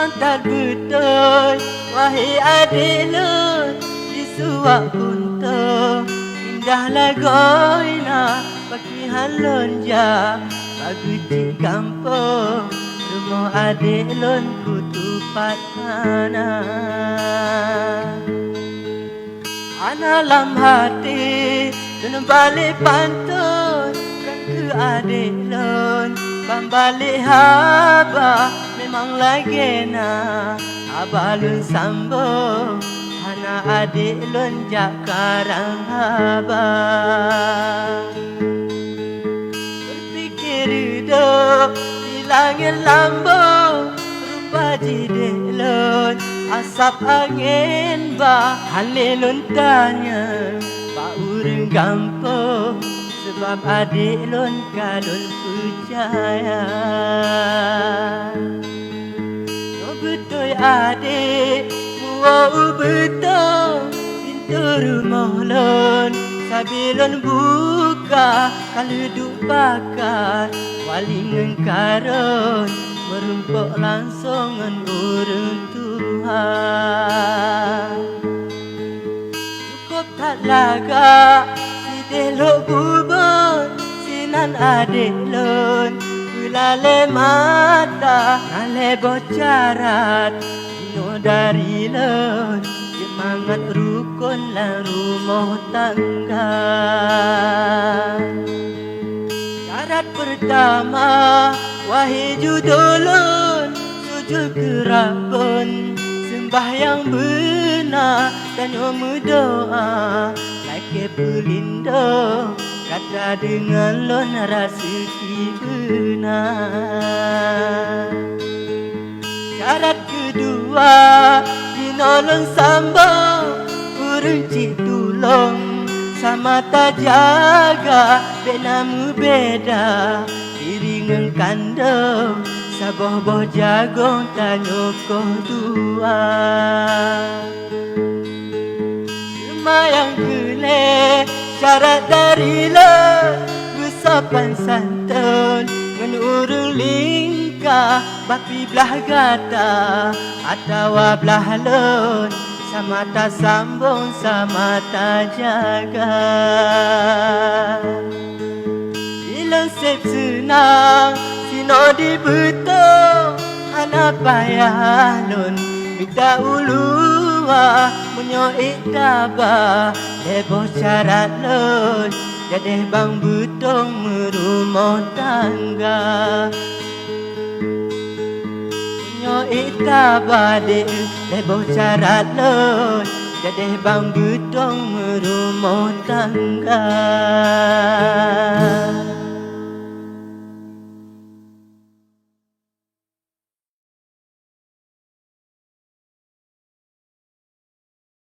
memang tak betul. Wahai adik lun di suak punta, indahlah goina bagi halun ja bagi cik kampung. Rumah adik lun ku tupat mana ana lam hati dan balik pantun kan ke adik lun balik haba memang lagi na abalun sambung ana adik lun jak karang haba berfikir hidup di langit lambung rupa jidek lun asap angin bah halilun tanya pak urang gampang sebab adik lun kalun percaya. No betul adik muau betul pintu rumah lun sabilun buka kalau duk bakar walingan karun merumpuk langsung ngan urang Tuhan. Cukup tak laga si delok bubur sinan adik lun kulale mata nale bocarat dino dari lun semangat rukun lah rumah tangga. Syarat pertama wahai judulun sujud kerabun sembahyang benar dan berdoa like pelindo kata dengan lon rasa benar. Syarat kedua dinolong sambung urang cik tulung sama tak jaga benamu beda diri ngang kandung saboh-boh jagung tanyo koh dua. Lumayan kele syarat dari lo gusapan santun ngan urang lingkah bapi belah gata atau belah lun sama tak sambung sama tak jaga. Ilang sep senang sino di betul anak payah lun minta ulua menyoik tabah leboh syarat lun jadi bang betul merumah tangga menyoik tabah dek leboh syarat lun jadi bang betul merumah tangga.